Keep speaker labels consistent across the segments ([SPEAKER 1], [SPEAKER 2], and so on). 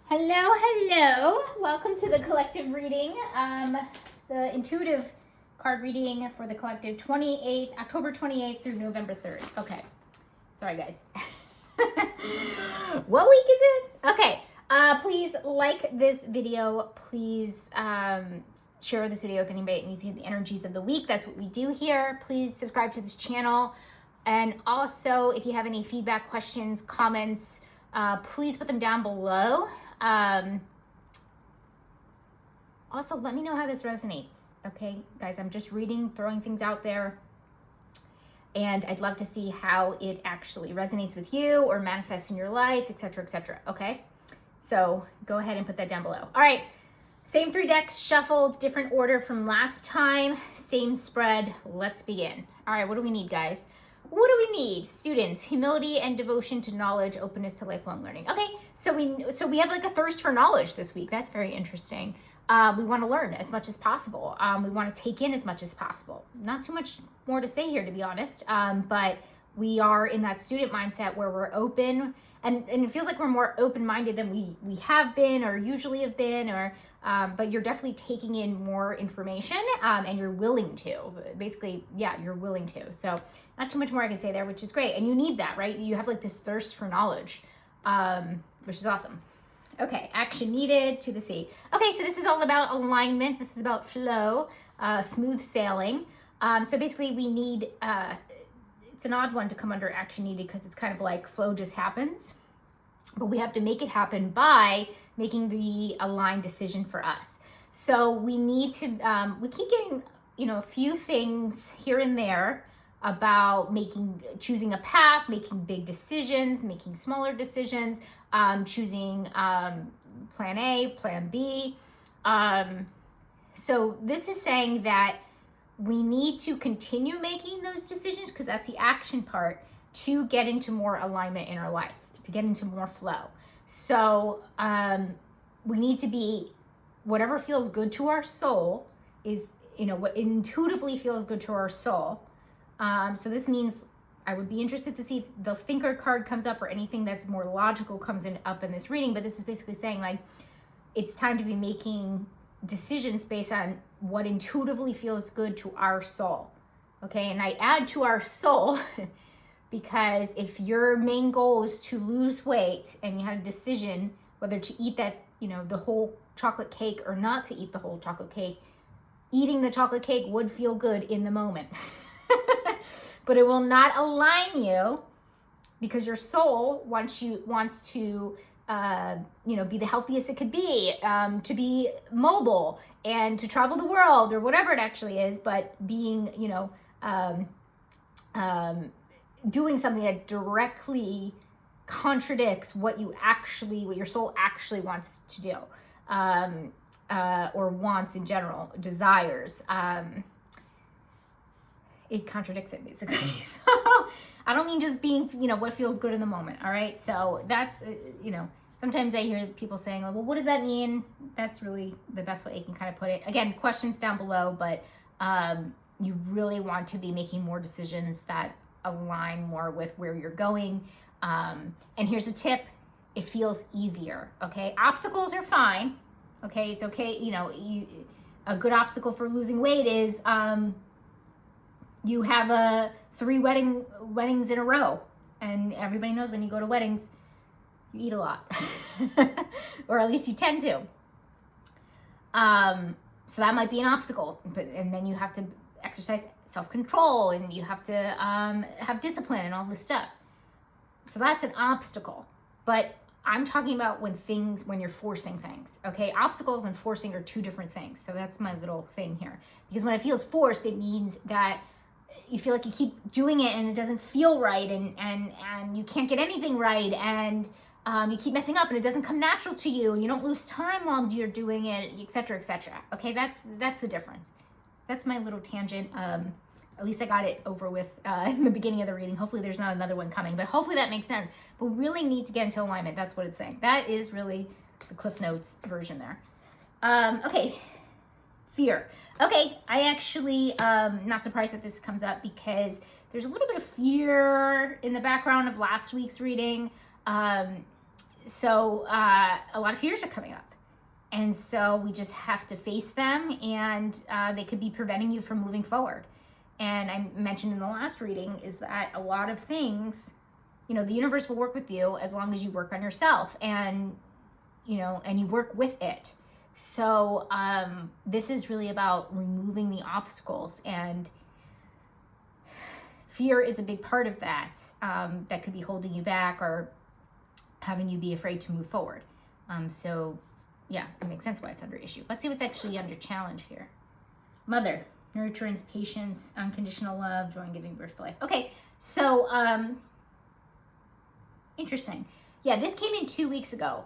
[SPEAKER 1] Hello, hello. Welcome to the collective reading. The intuitive card reading for the collective October 28th through November 3rd. Okay. Sorry, guys. What week is it? Okay. Please like this video. Please share this video with anybody that needs to hear the energies of the week. That's what we do here. Please subscribe to this channel. And also, if you have any feedback, questions, comments, please put them down below. Also, let me know how this resonates. Okay, guys, I'm just reading, throwing things out there, and I'd love to see how it actually resonates with you or manifests in your life, etc., etc. Okay, so go ahead and put that down below. All right, same 3 decks shuffled, different order from last time, same spread. Let's begin. All right, what do we need, guys? What do we need? Students, humility and devotion to knowledge, openness to lifelong learning. Okay, so we have like a thirst for knowledge this week. That's very interesting. We want to learn as much as possible. We want to take in as much as possible. Not too much more to say here, to be honest. But we are in that student mindset where we're open, and it feels like we're more open-minded than we have been or usually have been, or but you're definitely taking in more information, and you're willing to. Basically, yeah, you're willing to. So not too much more I can say there, which is great. And you need that, right? You have like this thirst for knowledge, which is awesome. Okay, action needed to the sea. Okay, so this is all about alignment. This is about flow, smooth sailing. So basically we need, it's an odd one to come under action needed because it's kind of like flow just happens. But we have to make it happen by making the aligned decision for us. So we need to, we keep getting, a few things here and there about choosing a path, making big decisions, making smaller decisions, choosing plan A, plan B. So this is saying that we need to continue making those decisions because that's the action part to get into more alignment in our life, to get into more flow. So we need to be, whatever feels good to our soul is, what intuitively feels good to our soul. So this means I would be interested to see if the thinker card comes up or anything that's more logical comes up in this reading. But this is basically saying like it's time to be making decisions based on what intuitively feels good to our soul. Okay, and I add to our soul because if your main goal is to lose weight and you had a decision whether to eat that, the whole chocolate cake or not to eat the whole chocolate cake, eating the chocolate cake would feel good in the moment. But it will not align you because your soul wants to be the healthiest it could be, to be mobile and to travel the world or whatever it actually is, but being, doing something that directly contradicts what your soul actually wants to do, or wants in general, desires. It contradicts it basically. So I don't mean just being, what feels good in the moment. All right. So that's, sometimes I hear people saying, well, what does that mean? That's really the best way I can kind of put it. Again, questions down below, but you really want to be making more decisions that align more with where you're going. And here's a tip. It feels easier. Okay. Obstacles are fine. Okay. It's okay. A good obstacle for losing weight is, you have 3 weddings in a row, and everybody knows when you go to weddings, you eat a lot, or at least you tend to. So that might be an obstacle, and then you have to exercise self-control, and you have to have discipline and all this stuff. So that's an obstacle. But I'm talking about when you're forcing things. Okay, obstacles and forcing are 2 different things. So that's my little thing here, because when it feels forced, it means that you feel like you keep doing it and it doesn't feel right, and you can't get anything right, and you keep messing up and it doesn't come natural to you, and you don't lose time while you're doing it, etc., etc. Okay, that's the difference. That's my little tangent. At least I got it over with in the beginning of the reading. Hopefully there's not another one coming, but hopefully that makes sense. But we really need to get into alignment. That's what it's saying. That is really the Cliff Notes version there. Okay. Fear. Okay, I actually not surprised that this comes up because there's a little bit of fear in the background of last week's reading. so a lot of fears are coming up. And so we just have to face them, and they could be preventing you from moving forward. And I mentioned in the last reading is that a lot of things, the universe will work with you as long as you work on yourself and you work with it. So this is really about removing the obstacles, and fear is a big part of that. That could be holding you back or having you be afraid to move forward. So yeah, it makes sense why it's under issue. Let's see what's actually under challenge here. Mother, nurturance, patience, unconditional love, joy in giving birth to life. Okay, so interesting. Yeah, this came in 2 weeks ago.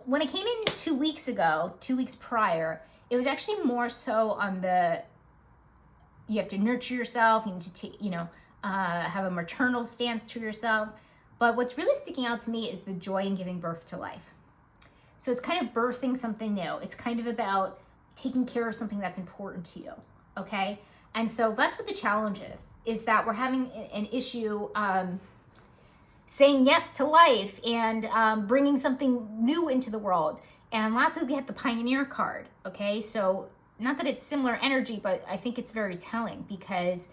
[SPEAKER 1] When it came in 2 weeks ago, 2 weeks prior, it was actually more so on you have to nurture yourself, you need to have a maternal stance to yourself. But what's really sticking out to me is the joy in giving birth to life. So it's kind of birthing something new. It's kind of about taking care of something that's important to you, okay? And so that's what the challenge is that we're having an issue saying yes to life and bringing something new into the world. And last week we had the Pioneer card, okay? So not that it's similar energy, but I think it's very telling because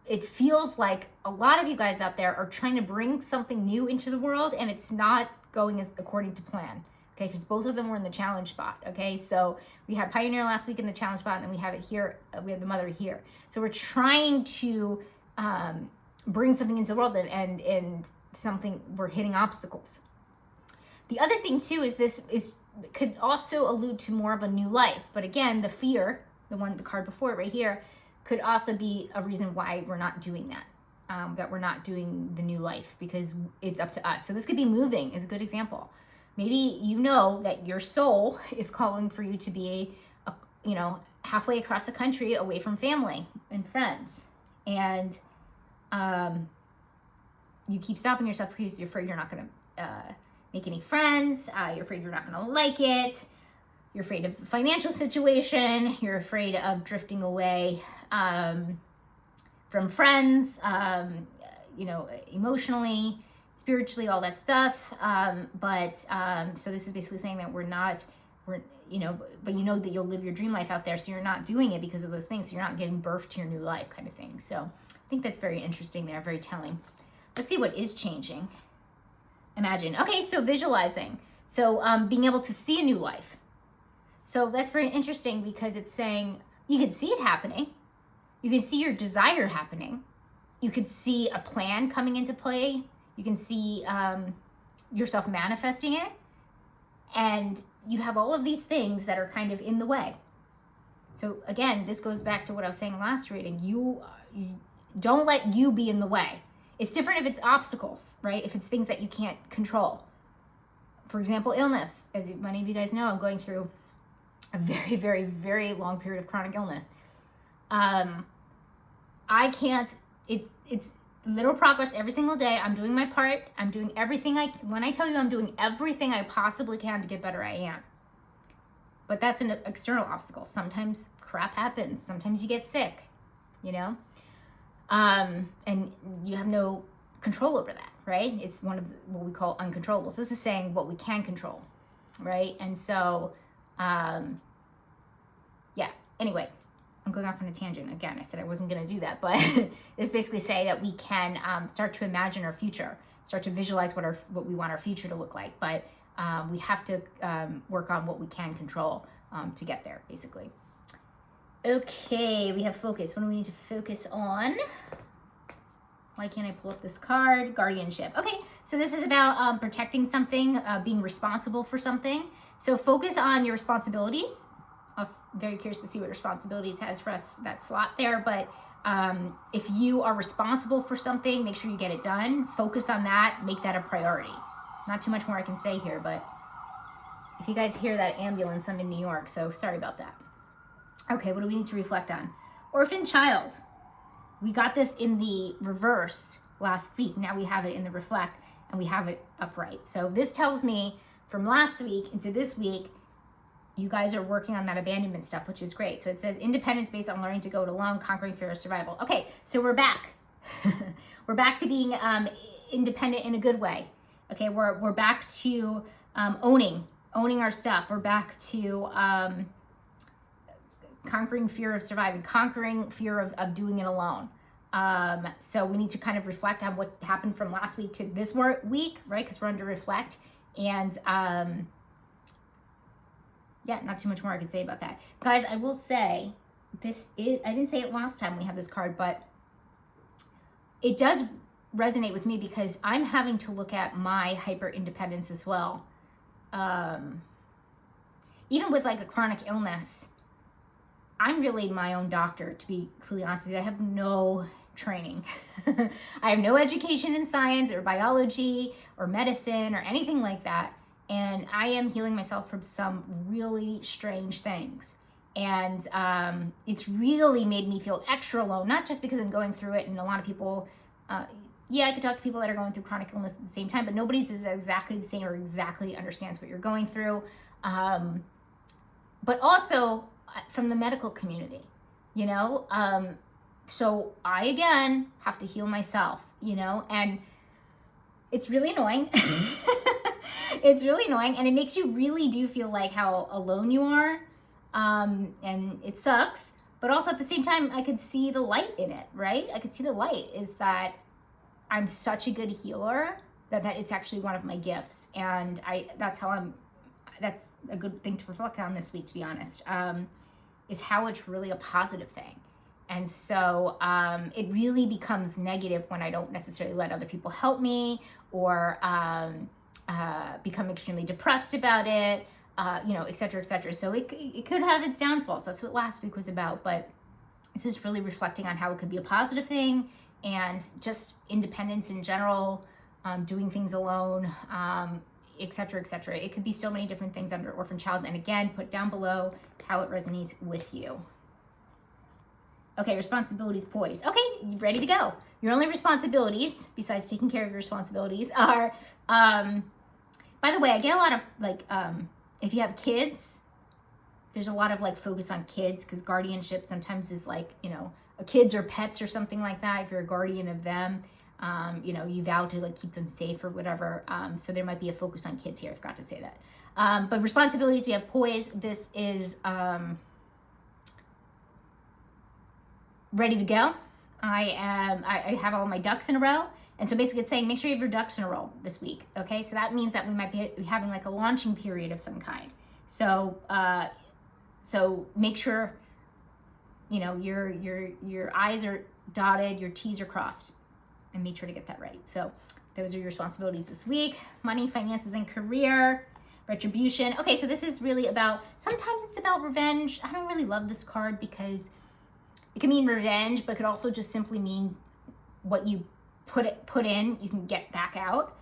[SPEAKER 1] it feels like a lot of you guys out there are trying to bring something new into the world, and it's not going according to plan, okay? Because both of them were in the challenge spot, okay? So we had Pioneer last week in the challenge spot, and we have it here. We have the Mother here. So we're trying to bring something into the world, and something, we're hitting obstacles. The other thing too is this could also allude to more of a new life. But again, the fear, the card before it right here, could also be a reason why we're not doing that. That we're not doing the new life because it's up to us. So this could be moving is a good example. Maybe you know that your soul is calling for you to be, halfway across the country away from family and friends. And you keep stopping yourself because you're afraid you're not going to make any friends. You're afraid you're not going to like it. You're afraid of the financial situation. You're afraid of drifting away from friends, emotionally, spiritually, all that stuff. So this is basically saying that but that you'll live your dream life out there. So you're not doing it because of those things. So you're not giving birth to your new life kind of thing. So I think that's very interesting there, very telling. Let's see what is changing. Imagine. Okay, so visualizing. So being able to see a new life. So that's very interesting because it's saying you can see it happening. You can see your desire happening. You could see a plan coming into play. You can see yourself manifesting it. And you have all of these things that are kind of in the way. So again, this goes back to what I was saying last reading. You don't let you be in the way. It's different if it's obstacles, right? If it's things that you can't control. For example, illness. As many of you guys know, I'm going through a very, very, very long period of chronic illness. It's little progress every single day. I'm doing my part. I'm doing everything when I tell you I'm doing everything I possibly can to get better, I am. But that's an external obstacle. Sometimes crap happens. Sometimes you get sick, and you have no control over that, right? It's one of what we call uncontrollables. This is saying what we can control, right? And so, anyway, I'm going off on a tangent again. I said I wasn't going to do that, but it's basically say that we can start to imagine our future, start to visualize what we want our future to look like. But we have to work on what we can control to get there, basically. Okay, we have focus. What do we need to focus on? Why can't I pull up this card? Guardianship. Okay, so this is about protecting something, being responsible for something. So focus on your responsibilities. I was very curious to see what responsibilities has for us, that slot there. But if you are responsible for something, make sure you get it done. Focus on that. Make that a priority. Not too much more I can say here, but if you guys hear that ambulance, I'm in New York, so sorry about that. Okay, what do we need to reflect on? Orphan child. We got this in the reverse last week. Now we have it in the reflect, and we have it upright. So this tells me from last week into this week, you guys are working on that abandonment stuff, which is great. So it says independence based on learning to go it alone, conquering fear of survival. Okay, so we're back. We're back to being independent in a good way. Okay, we're back to owning our stuff. We're back to conquering fear of surviving, conquering fear of doing it alone. So we need to kind of reflect on what happened from last week to this week, right? Because we're under reflect. And yeah, not too much more I could say about that. Guys, I will say, I didn't say it last time we had this card, but it does resonate with me because I'm having to look at my hyper independence as well. Even with like a chronic illness, I'm really my own doctor, to be completely honest with you. I have no training. I have no education in science or biology or medicine or anything like that. And I am healing myself from some really strange things. And it's really made me feel extra alone, not just because I'm going through it and a lot of people, yeah, I could talk to people that are going through chronic illness at the same time, but nobody's is exactly the same or exactly understands what you're going through. But also from the medical community, you know? So I, again, have to heal myself, you know? And it's really annoying. It's really annoying. And it makes you really do feel like how alone you are. And it sucks. But also at the same time, I could see the light in it, right? I could see the light is that I'm such a good healer that it's actually one of my gifts. And that's a good thing to reflect on this week, to be honest, is how it's really a positive thing. And so it really becomes negative when I don't necessarily let other people help me or become extremely depressed about it, you know, et cetera, et cetera. So it could have its downfalls. That's what last week was about. But this is really reflecting on how it could be a positive thing and just independence in general, doing things alone, et cetera, et cetera. It could be so many different things under orphan child. And again, put down below how it resonates with you. Okay, responsibilities, poise. Okay, ready to go. Your only responsibilities, besides taking care of your responsibilities, are, by the way, I get a lot of, like, if you have kids, there's a lot of, like, focus on kids, because guardianship sometimes is, like, you know, kids or pets or something like that. If you're a guardian of them, you know, you vow to, like, keep them safe or whatever. So there might be a focus on kids here. I forgot to say that. But responsibilities, we have poise. This is ready to go. I have all my ducks in a row. And so basically it's saying, make sure you have your ducks in a row this week. Okay. So that means that we might be having like a launching period of some kind. So, so make sure, you know, your I's are dotted, your T's are crossed, and make sure to get that right. So those are your responsibilities this week. Money, finances, and career. Retribution. Okay, so this is really about, sometimes it's about revenge. I don't really love this card because it can mean revenge, but it could also just simply mean what you put in, you can get back out,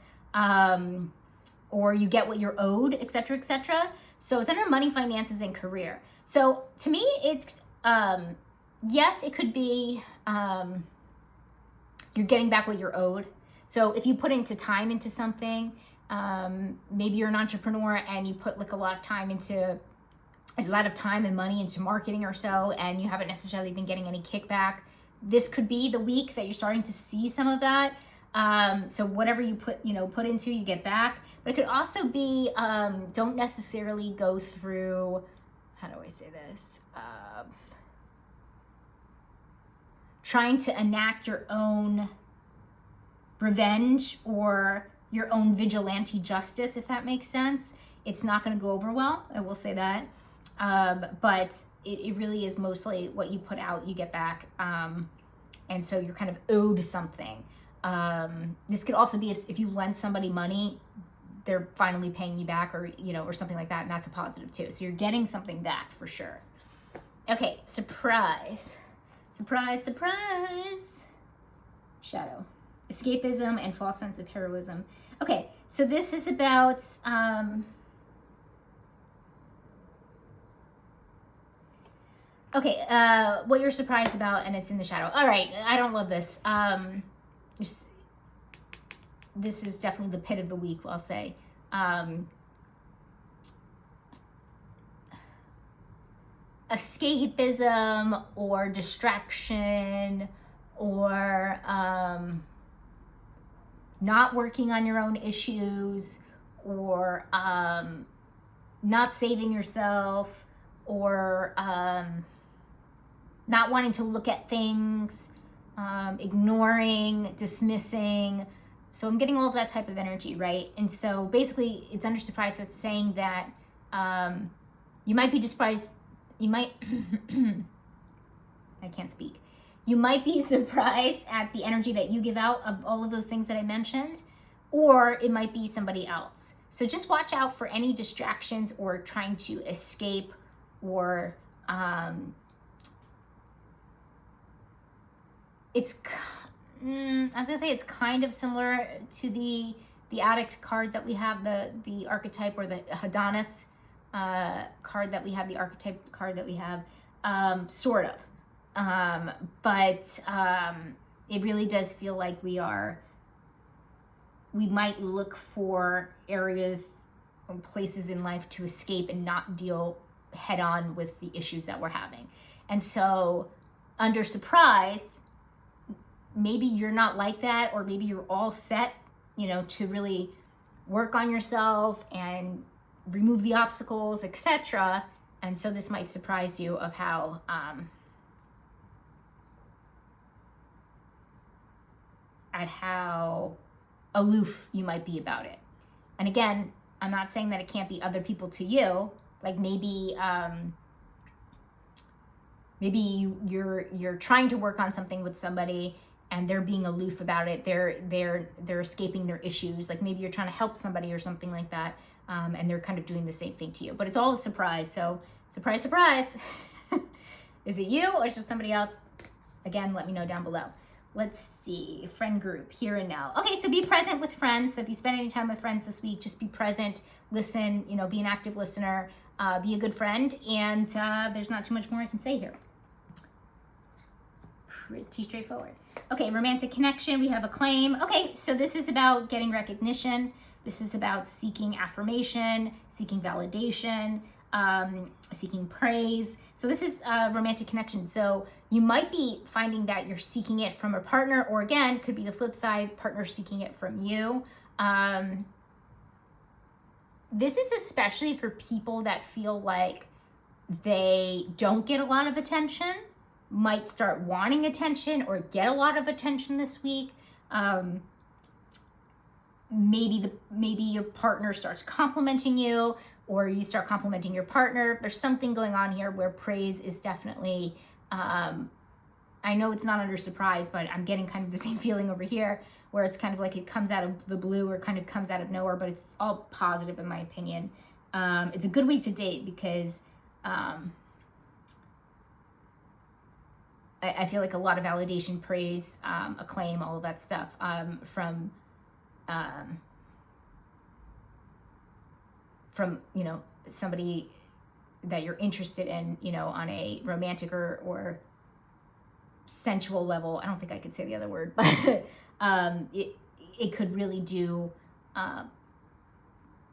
[SPEAKER 1] or you get what you're owed, et cetera, et cetera. So it's under money, finances, and career. So to me, it's, yes, it could be you're getting back what you're owed. So if you put time into something, maybe you're an entrepreneur and you put like a lot of time and money into marketing or so, and you haven't necessarily been getting any kickback. This could be the week that you're starting to see some of that. So whatever you put into, you get back. But it could also be, don't necessarily go through, how do I say this? Trying to enact your own revenge or your own vigilante justice, if that makes sense. It's not going to go over well, I will say that. But it really is mostly what you put out, you get back. And so you're kind of owed something. This could also be if you lend somebody money, they're finally paying you back, or, you know, or something like that. And that's a positive too. So you're getting something back for sure. Okay. Surprise, surprise, surprise. Shadow, escapism, and false sense of heroism. Okay. So this is about, okay, what you're surprised about, and it's in the shadow. All right, I don't love this. This is definitely the pit of the week, I'll say. Escapism or distraction or not working on your own issues, or not saving yourself, or not wanting to look at things, ignoring, dismissing. So I'm getting all of that type of energy, right? And so basically it's under surprise. So it's saying that you might be surprised. You might, I can't speak. You might be surprised at the energy that you give out of all of those things that I mentioned, or it might be somebody else. So just watch out for any distractions or trying to escape, or I was gonna say it's kind of similar to the addict card that we have, the archetype, or the Hadonis card that we have, the archetype card that we have, sort of. But it really does feel like we might look for areas or places in life to escape and not deal head on with the issues that we're having. And so under surprise, maybe you're not like that, or maybe you're all set, to really work on yourself and remove the obstacles, etc. And so this might surprise you of how at how aloof you might be about it. And again, I'm not saying that it can't be other people to you. Like maybe you're trying to work on something with somebody and they're being aloof about it. They're escaping their issues. Like maybe you're trying to help somebody or something like that, and they're kind of doing the same thing to you. But it's all a surprise. So surprise, surprise. Is it you or is it somebody else? Again, let me know down below. Let's see, friend group, here and now. Okay, so be present with friends. So if you spend any time with friends this week, just be present, listen, be an active listener, be a good friend, and there's not too much more I can say here. Pretty straightforward. Okay, romantic connection, we have a claim. Okay, so this is about getting recognition. This is about seeking affirmation, seeking validation, seeking praise. So this is romantic connection. So you might be finding that you're seeking it from a partner, or again, could be the flip side, partner seeking it from you. This is especially for people that feel like they don't get a lot of attention, might start wanting attention or get a lot of attention this week. Maybe your partner starts complimenting you, or you start complimenting your partner. There's something going on here where praise is definitely, I know it's not under surprise, but I'm getting kind of the same feeling over here, where it's kind of like it comes out of the blue or kind of comes out of nowhere, but it's all positive in my opinion. It's a good week to date because I feel like a lot of validation, praise, acclaim, all of that stuff from somebody that you're interested in, on a romantic or sensual level. I don't think I could say the other word, but it could really do, not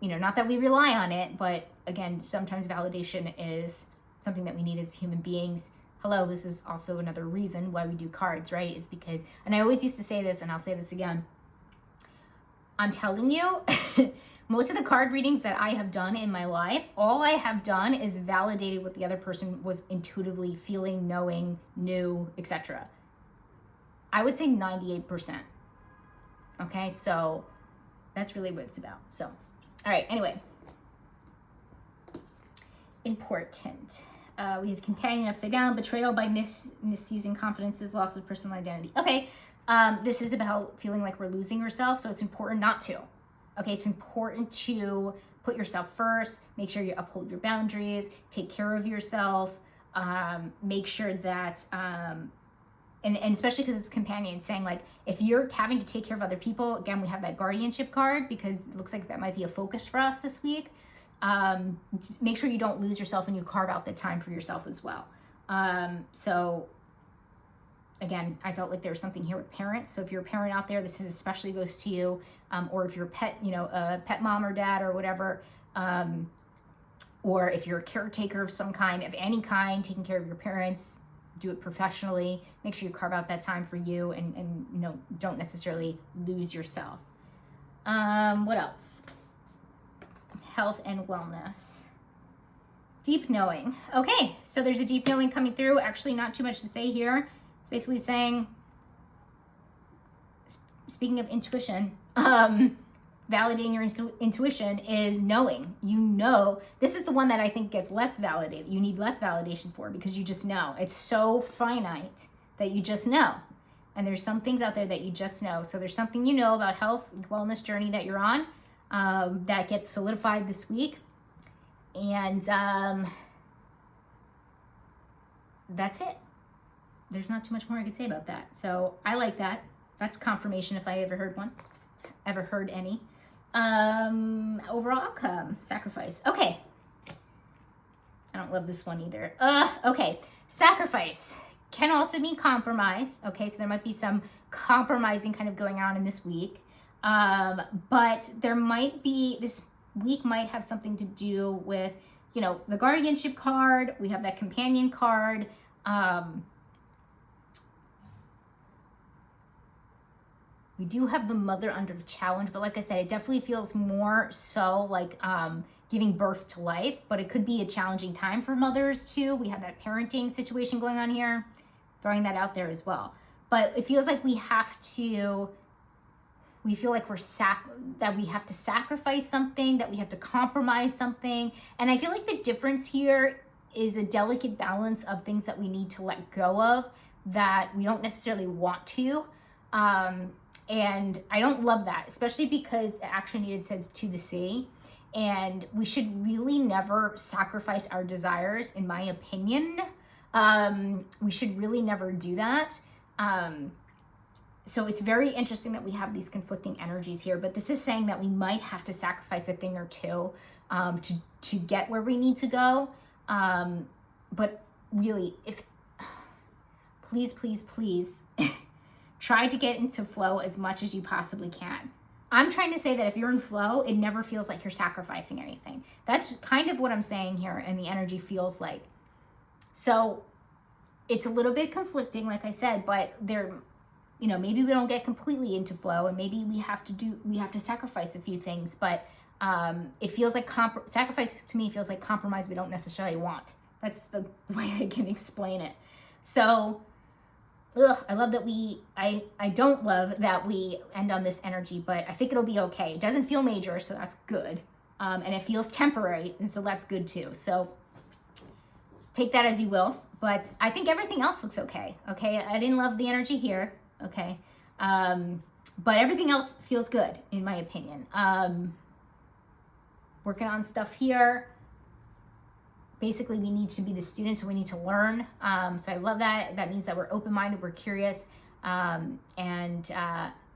[SPEAKER 1] that we rely on it, but again, sometimes validation is something that we need as human beings. Hello, this is also another reason why we do cards, right? Is because, and I always used to say this, and I'll say this again, I'm telling you, most of the card readings that I have done in my life, all I have done is validated what the other person was intuitively feeling, knowing, knew, etc. I would say 98%. Okay, so that's really what it's about. So, all right, anyway. Important. We have companion upside down, betrayal by misusing confidences, loss of personal identity. Okay, this is about feeling like we're losing ourselves, so it's important not to. Okay, it's important to put yourself first, make sure you uphold your boundaries, take care of yourself, make sure that, and especially because it's companion, saying like, if you're having to take care of other people, again, we have that guardianship card because it looks like that might be a focus for us this week. Make sure you don't lose yourself and you carve out the time for yourself as well. So again, I felt like there was something here with parents. So if you're a parent out there, this is especially goes to you. Or if you're a pet, a pet mom or dad or whatever, or if you're a caretaker of some kind, of any kind, taking care of your parents, do it professionally. Make sure you carve out that time for you and don't necessarily lose yourself. What else? Health and wellness. Deep knowing. Okay, so there's a deep knowing coming through. Actually, not too much to say here. It's basically saying, speaking of intuition, validating your intuition is knowing. You know, this is the one that I think gets less validated. You need less validation for, because you just know. It's so finite that you just know. And there's some things out there that you just know. So there's something you know about health and wellness journey that you're on that gets solidified this week. And that's it. There's not too much more I could say about that. So I like that. That's confirmation if I ever heard one. Ever heard any. Overall outcome, sacrifice. Okay. I don't love this one either. Okay. Sacrifice can also mean compromise. Okay, so there might be some compromising kind of going on in this week. But there might be, this week might have something to do with, you know, the guardianship card. We have that companion card. We do have the mother under challenge, but like I said, it definitely feels more so like giving birth to life, but it could be a challenging time for mothers too. We have that parenting situation going on here, throwing that out there as well. But it feels like we feel like that we have to sacrifice something, that we have to compromise something. And I feel like the difference here is a delicate balance of things that we need to let go of that we don't necessarily want to. And I don't love that, especially because the action needed says to the sea. And we should really never sacrifice our desires, in my opinion. We should really never do that. So it's very interesting that we have these conflicting energies here, but this is saying that we might have to sacrifice a thing or two to get where we need to go. But really, please, try to get into flow as much as you possibly can. I'm trying to say that if you're in flow, it never feels like you're sacrificing anything. That's kind of what I'm saying here, and the energy feels like. So it's a little bit conflicting, like I said, but there, you know, maybe we don't get completely into flow, and maybe we have to sacrifice a few things, but it feels like sacrifice to me feels like compromise we don't necessarily want. That's the way I can explain it. So I love that I don't love that we end on this energy, but I think it'll be okay. It doesn't feel major, so that's good. And it feels temporary, and so that's good too. So take that as you will. But I think everything else looks okay. Okay, I didn't love the energy here. Okay, but everything else feels good in my opinion. Working on stuff here. Basically, we need to be the students, and we need to learn. So I love that. That means that we're open-minded, we're curious, and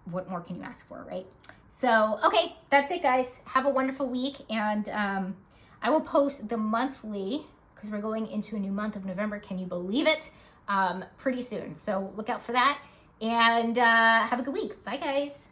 [SPEAKER 1] what more can you ask for, right? So, okay, that's it, guys. Have a wonderful week, and I will post the monthly, because we're going into a new month of November. Can you believe it? Pretty soon. So look out for that, and have a good week. Bye, guys.